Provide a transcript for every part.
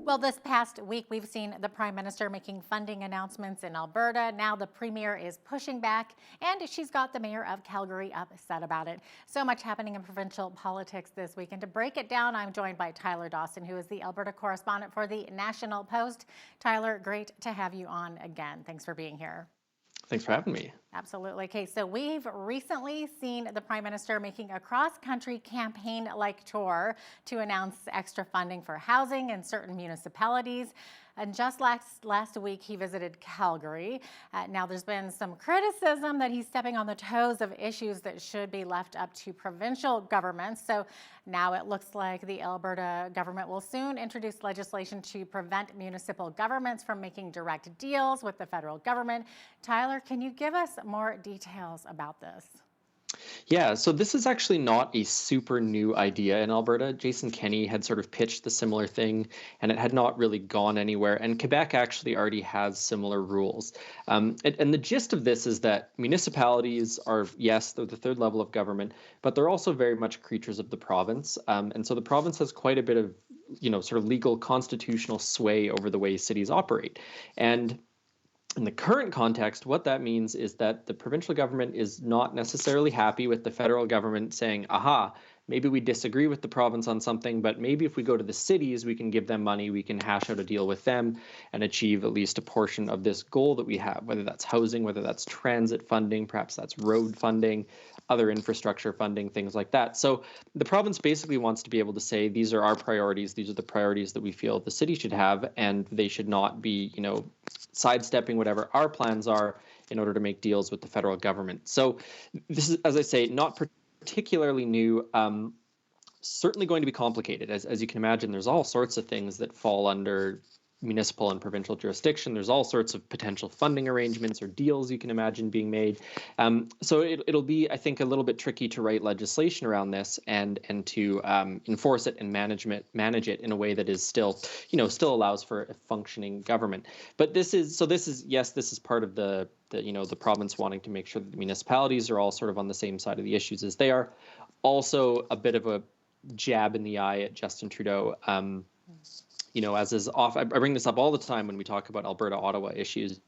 Well, this past week, we've seen the Prime Minister making funding announcements in Alberta. Now the Premier is pushing back, and she's got the Mayor of Calgary upset about it. So much happening in provincial politics this week. And to break it down, I'm joined by Tyler Dawson, who is the Alberta correspondent for the National Post. Tyler, great to have you on again. Thanks for being here. Thanks for having me. Absolutely. Okay, so we've recently seen the Prime Minister making a cross-country campaign-like tour to announce extra funding for housing in certain municipalities. And just last week, he visited Calgary. Now, there's been some criticism that he's stepping on the toes of issues that should be left up to provincial governments. So now it looks like the Alberta government will soon introduce legislation to prevent municipal governments from making direct deals with the federal government. Tyler, can you give us more details about this? Yeah, so this is actually not a super new idea in Alberta. Jason Kenney had sort of pitched the similar thing, and it had not really gone anywhere. And Quebec actually already has similar rules. And the gist of this is that municipalities are, yes, they're the third level of government, but they're also very much creatures of the province. And so the province has quite a bit of, sort of legal constitutional sway over the way cities operate. And in the current context, what that means is that the provincial government is not necessarily happy with the federal government saying, aha, maybe we disagree with the province on something, but maybe if we go to the cities, we can give them money, we can hash out a deal with them and achieve at least a portion of this goal that we have, whether that's housing, whether that's transit funding, perhaps that's road funding, other infrastructure funding, things like that. So the province basically wants to be able to say, these are our priorities, these are the priorities that we feel the city should have, and they should not be, sidestepping whatever our plans are in order to make deals with the federal government. So this is, as I say, not particularly new, certainly going to be complicated. As you can imagine, there's all sorts of things that fall under municipal and provincial jurisdiction. There's all sorts of potential funding arrangements or deals you can imagine being made. So it'll be, I think, a little bit tricky to write legislation around this and to enforce it and manage it in a way that is still allows for a functioning government. But this is part of the province wanting to make sure that the municipalities are all sort of on the same side of the issues as they are. Also, a bit of a jab in the eye at Justin Trudeau. As is off, I bring this up all the time when we talk about Alberta-Ottawa issues.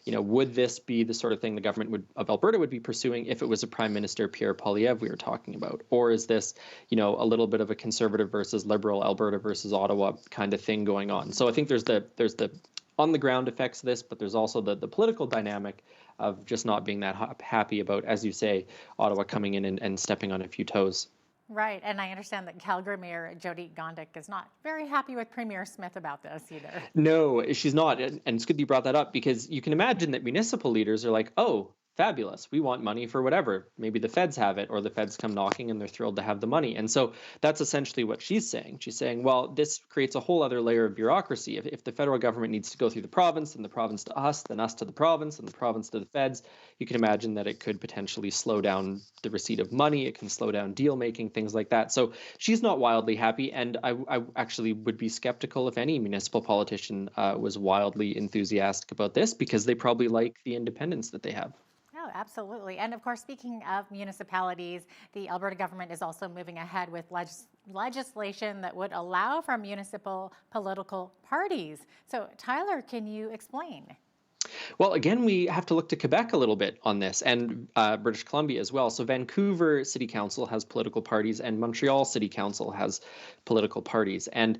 Would this be the sort of thing the government of Alberta would be pursuing if it was a Prime Minister Pierre Poilievre we were talking about? Or is this, a little bit of a conservative versus liberal, Alberta versus Ottawa kind of thing going on? So I think there's the on the ground effects of this, but there's also the political dynamic of just not being that happy about, as you say, Ottawa coming in and stepping on a few toes. Right, and I understand that Calgary Mayor Jyoti Gondek is not very happy with Premier Smith about this either. No, she's not, and it's good you brought that up because you can imagine that municipal leaders are like, oh, fabulous, we want money for whatever. Maybe the feds have it, or the feds come knocking and they're thrilled to have the money. And so that's essentially what she's saying. She's saying, well, this creates a whole other layer of bureaucracy. If the federal government needs to go through the province, and the province to us, then us to the province, and the province to the feds, you can imagine that it could potentially slow down the receipt of money. It can slow down deal making, things like that. So she's not wildly happy. And I actually would be skeptical if any municipal politician was wildly enthusiastic about this, because they probably like the independence that they have. Oh, absolutely. And of course, speaking of municipalities, the Alberta government is also moving ahead with legislation that would allow for municipal political parties. So, Tyler, can you explain? Well, again, we have to look to Quebec a little bit on this, and British Columbia as well. So Vancouver City Council has political parties, and Montreal City Council has political parties. And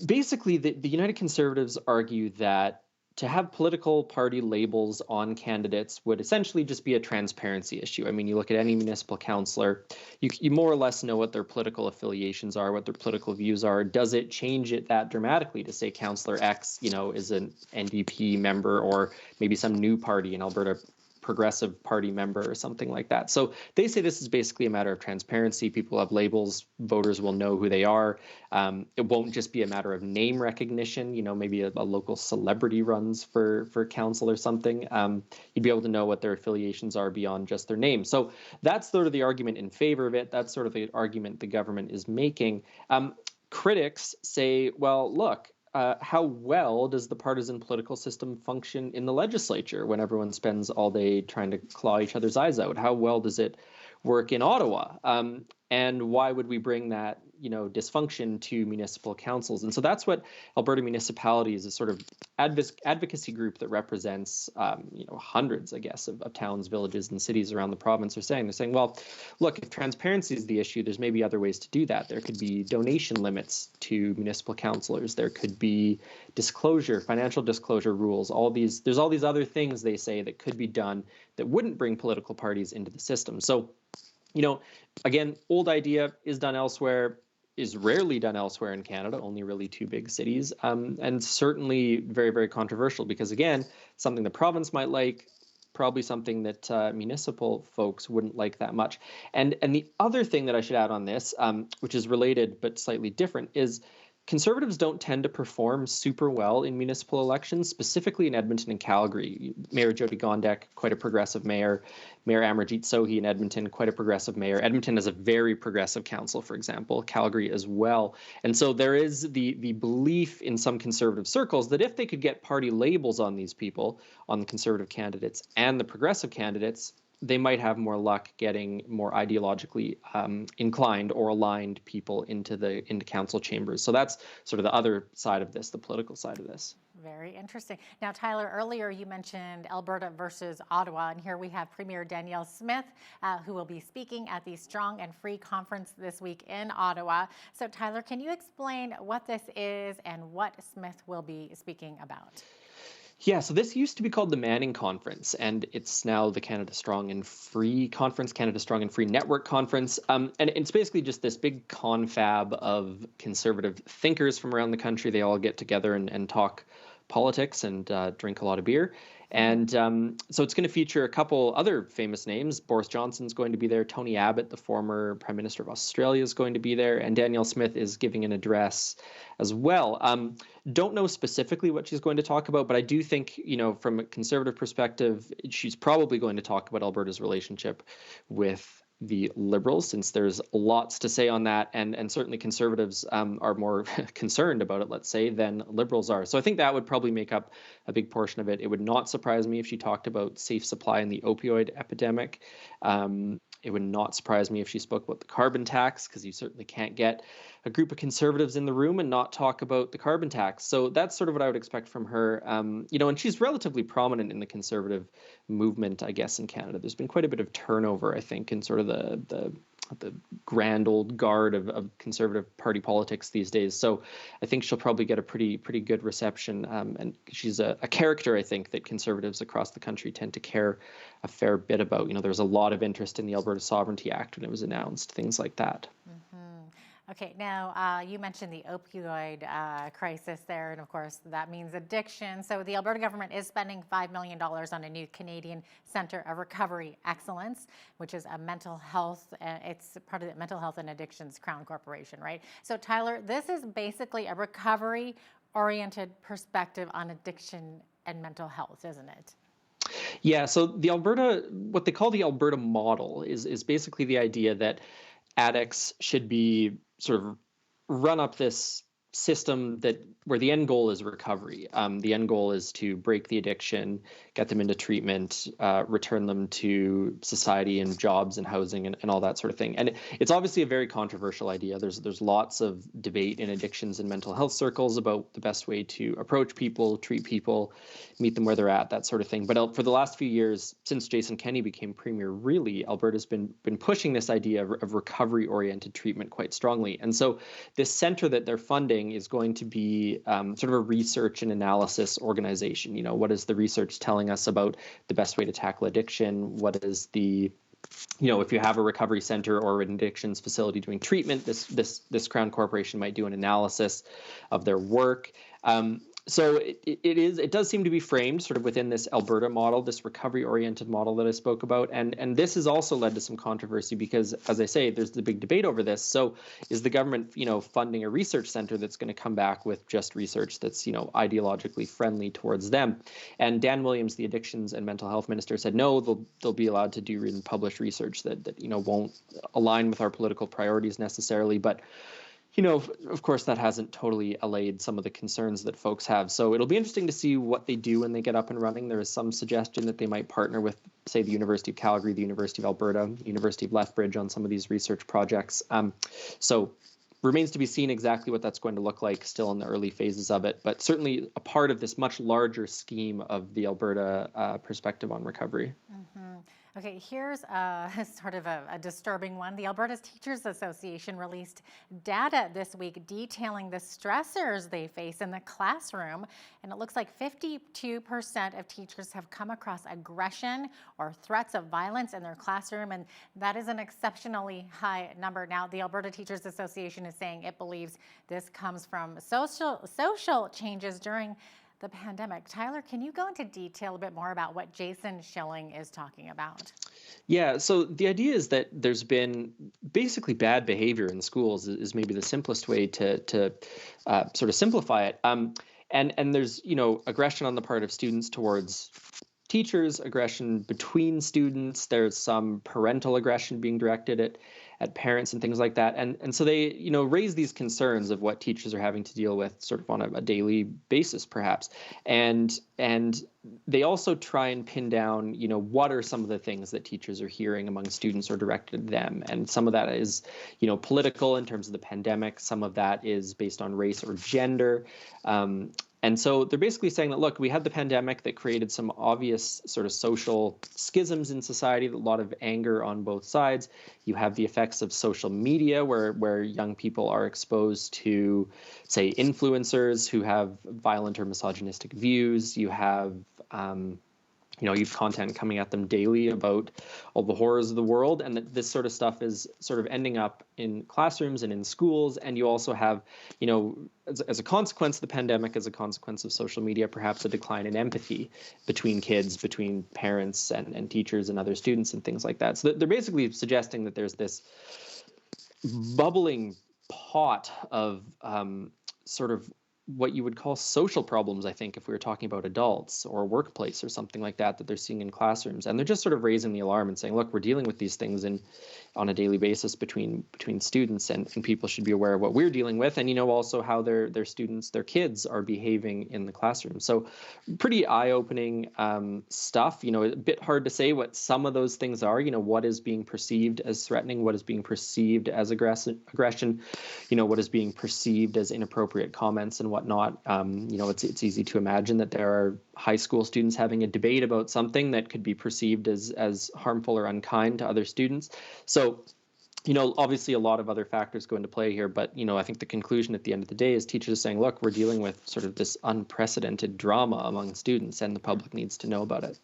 basically, the United Conservatives argue that to have political party labels on candidates would essentially just be a transparency issue. I mean, you look at any municipal councillor, you more or less know what their political affiliations are, what their political views are. Does it change it that dramatically to say Councillor X, is an NDP member, or maybe some new party in Alberta, Progressive Party member or something like that? So they say this is basically a matter of transparency. People have labels, voters will know who they are. It won't just be a matter of name recognition. Maybe a local celebrity runs for council or something. You'd be able to know what their affiliations are beyond just their name. So that's sort of the argument in favor of it. That's sort of the argument the government is making. Critics say, well, look, how well does the partisan political system function in the legislature when everyone spends all day trying to claw each other's eyes out? How well does it work in Ottawa? And why would we bring that dysfunction to municipal councils. And so that's what Alberta Municipalities, a sort of advocacy group that represents, hundreds, I guess, of towns, villages, and cities around the province are saying. They're saying, well, look, if transparency is the issue, there's maybe other ways to do that. There could be donation limits to municipal councillors. There could be disclosure, financial disclosure rules. There's all these other things, they say, that could be done that wouldn't bring political parties into the system. So, again, old idea, is done elsewhere, is rarely done elsewhere in Canada, only really two big cities, and certainly very, very controversial because, again, something the province might like, probably something that municipal folks wouldn't like that much. And the other thing that I should add on this, which is related but slightly different, is Conservatives don't tend to perform super well in municipal elections, specifically in Edmonton and Calgary. Mayor Jyoti Gondek, quite a progressive mayor. Mayor Amarjeet Sohi in Edmonton, quite a progressive mayor. Edmonton has a very progressive council, for example, Calgary as well. And so there is the belief in some Conservative circles that if they could get party labels on these people, on the Conservative candidates and the progressive candidates, they might have more luck getting more ideologically inclined or aligned people into council chambers. So that's sort of the other side of this, the political side of this. Very interesting. Now, Tyler, earlier you mentioned Alberta versus Ottawa, and here we have Premier Danielle Smith, who will be speaking at the Strong and Free Conference this week in Ottawa. So, Tyler, can you explain what this is and what Smith will be speaking about? Yeah, so this used to be called the Manning Conference, and it's now the Canada Strong and Free Conference, Canada Strong and Free Network Conference. And it's basically just this big confab of conservative thinkers from around the country. They all get together and talk politics and drink a lot of beer. And so it's going to feature a couple other famous names. Boris Johnson's going to be there. Tony Abbott, the former Prime Minister of Australia, is going to be there. And Danielle Smith is giving an address as well. Don't know specifically what she's going to talk about, but I do think, from a Conservative perspective, she's probably going to talk about Alberta's relationship with the Liberals, since there's lots to say on that, and certainly Conservatives are more concerned about it, let's say, than Liberals are. So I think that would probably make up a big portion of it. It would not surprise me if she talked about safe supply and the opioid epidemic. It would not surprise me if she spoke about the carbon tax, because you certainly can't get a group of Conservatives in the room and not talk about the carbon tax. So that's sort of what I would expect from her. And she's relatively prominent in the Conservative movement, I guess, in Canada. There's been quite a bit of turnover, I think, in sort of the grand old guard of Conservative Party politics these days. So I think she'll probably get a pretty good reception. And she's a character, I think, that Conservatives across the country tend to care a fair bit about. There was a lot of interest in the Alberta Sovereignty Act when it was announced, things like that. Okay, now you mentioned the opioid crisis there, and of course that means addiction. So the Alberta government is spending $5 million on a new Canadian Centre of Recovery Excellence, which is a mental health, it's part of the Mental Health and Addictions Crown Corporation, right? So Tyler, this is basically a recovery-oriented perspective on addiction and mental health, isn't it? Yeah, so what they call the Alberta model is basically the idea that addicts should be sort of run up this system where the end goal is recovery. The end goal is to break the addiction, get them into treatment, return them to society and jobs and housing and all that sort of thing. And it's obviously a very controversial idea. There's lots of debate in addictions and mental health circles about the best way to approach people, treat people, meet them where they're at, that sort of thing. But for the last few years, since Jason Kenney became premier, really, Alberta's been pushing this idea of recovery-oriented treatment quite strongly. And so this center that they're funding is going to be sort of a research and analysis organization. What is the research telling us about the best way to tackle addiction? What is the, if you have a recovery center or an addictions facility doing treatment, this Crown Corporation might do an analysis of their work. So it does seem to be framed sort of within this Alberta model, this recovery-oriented model that I spoke about. And this has also led to some controversy because, as I say, there's the big debate over this. So is the government, funding a research center that's going to come back with just research that's, ideologically friendly towards them? And Dan Williams, the addictions and mental health minister, said, no, they'll be allowed to do and publish research that won't align with our political priorities necessarily. But of course, that hasn't totally allayed some of the concerns that folks have. So it'll be interesting to see what they do when they get up and running. There is some suggestion that they might partner with, say, the University of Calgary, the University of Alberta, University of Lethbridge on some of these research projects. So remains to be seen exactly what that's going to look like, still in the early phases of it, but certainly a part of this much larger scheme of the Alberta perspective on recovery. Okay, here's a sort of a disturbing one. The Alberta Teachers Association released data this week detailing the stressors they face in the classroom. And it looks like 52% of teachers have come across aggression or threats of violence in their classroom. And that is an exceptionally high number. Now, the Alberta Teachers Association is saying it believes this comes from social changes during the pandemic. Tyler, can you go into detail a bit more about what Jason Schilling is talking about? Yeah, so the idea is that there's been basically bad behavior in schools is maybe the simplest way to sort of simplify it. And there's aggression on the part of students towards teachers, aggression between students. There's some parental aggression being directed at parents and things like that. And so they raise these concerns of what teachers are having to deal with sort of on a daily basis, perhaps. And they also try and pin down what are some of the things that teachers are hearing among students or directed at them. And some of that is political in terms of the pandemic. Some of that is based on race or gender. And so they're basically saying that, look, we had the pandemic that created some obvious sort of social schisms in society, a lot of anger on both sides. You have the effects of social media where young people are exposed to, say, influencers who have violent or misogynistic views. You have you've content coming at them daily about all the horrors of the world, and that this sort of stuff is sort of ending up in classrooms and in schools. And you also have, as a consequence of the pandemic, as a consequence of social media, perhaps a decline in empathy between kids, between parents and teachers and other students and things like that. So they're basically suggesting that there's this bubbling pot of sort of what you would call social problems, I think, if we were talking about adults or workplace or something like that they're seeing in classrooms. And they're just sort of raising the alarm and saying, look, we're dealing with these things on a daily basis between students, and people should be aware of what we're dealing with, and also how their students, their kids are behaving in the classroom. So pretty eye-opening stuff. A bit hard to say what some of those things are. What is being perceived as threatening, what is being perceived as aggression, what is being perceived as inappropriate comments and whatnot. It's easy to imagine that there are high school students having a debate about something that could be perceived as harmful or unkind to other students. So, obviously a lot of other factors go into play here, but, I think the conclusion at the end of the day is teachers are saying, look, we're dealing with sort of this unprecedented drama among students, and the public needs to know about it.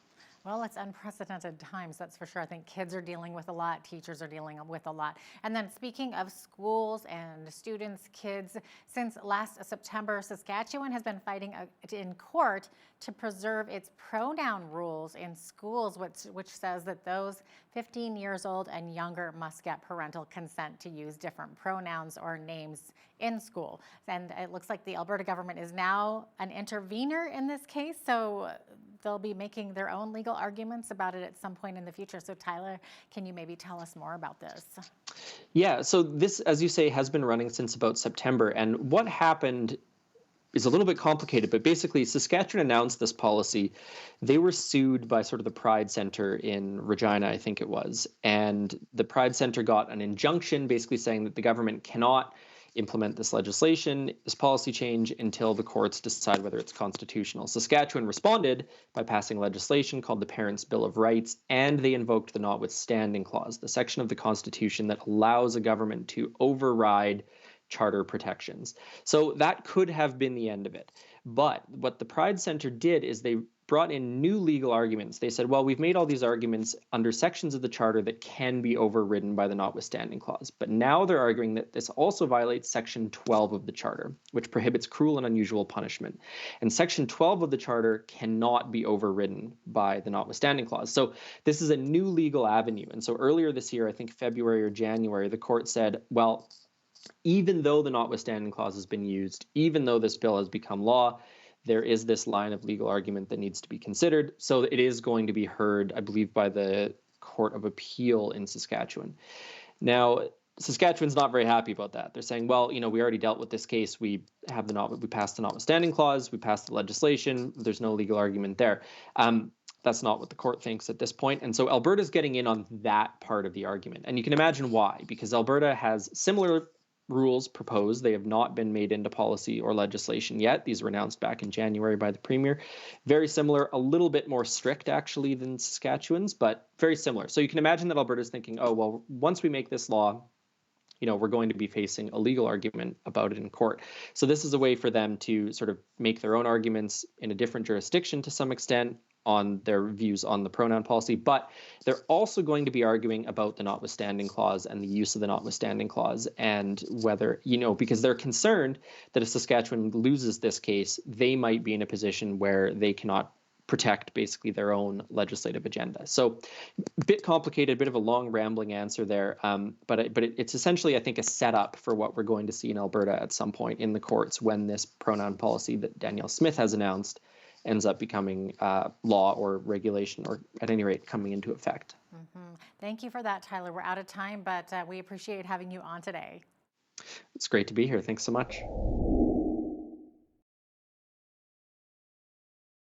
Well, it's unprecedented times, that's for sure. I think kids are dealing with a lot, teachers are dealing with a lot. And then speaking of schools and students, kids, since last September, Saskatchewan has been fighting in court to preserve its pronoun rules in schools, which says that those 15 years old and younger must get parental consent to use different pronouns or names in school. And it looks like the Alberta government is now an intervener in this case, so they'll be making their own legal arguments about it at some point in the future. So Tyler, can you maybe tell us more about this? Yeah, so this, as you say, has been running since about September. And what happened is a little bit complicated, but basically Saskatchewan announced this policy. They were sued by sort of the Pride Center in Regina, I think it was. And the Pride Center got an injunction basically saying that the government cannot implement this legislation, this policy change, until the courts decide whether it's constitutional. Saskatchewan responded by passing legislation called the Parents' Bill of Rights, and they invoked the notwithstanding clause, the section of the Constitution that allows a government to override charter protections. So that could have been the end of it. But what the Pride Center did is they brought in new legal arguments. They said, well, we've made all these arguments under sections of the charter that can be overridden by the notwithstanding clause. But now they're arguing that this also violates section 12 of the charter, which prohibits cruel and unusual punishment. And section 12 of the charter cannot be overridden by the notwithstanding clause. So this is a new legal avenue. And so earlier this year, I think February or January, the court said, well, even though the notwithstanding clause has been used, even though this bill has become law, there is this line of legal argument that needs to be considered. So it is going to be heard, I believe, by the Court of Appeal in Saskatchewan. Now, Saskatchewan's not very happy about that. They're saying, well, we already dealt with this case. We passed the notwithstanding clause. We passed the legislation. There's no legal argument there. That's not what the court thinks at this point. And so Alberta's getting in on that part of the argument. And you can imagine why, because Alberta has similar rules proposed. They have not been made into policy or legislation yet. These were announced back in January by the Premier. Very similar, a little bit more strict actually than Saskatchewan's, but very similar. So you can imagine that Alberta's thinking, oh, well, once we make this law, we're going to be facing a legal argument about it in court. So this is a way for them to sort of make their own arguments in a different jurisdiction to some extent on their views on the pronoun policy, but they're also going to be arguing about the notwithstanding clause and the use of the notwithstanding clause, and whether, because they're concerned that if Saskatchewan loses this case, they might be in a position where they cannot protect basically their own legislative agenda. So a bit complicated, a bit of a long rambling answer there, but it's essentially, I think, a setup for what we're going to see in Alberta at some point in the courts when this pronoun policy that Danielle Smith has announced ends up becoming law or regulation, or at any rate coming into effect. Thank you for that, Tyler. We're out of time, but we appreciate having you on today. It's great to be here. Thanks so much.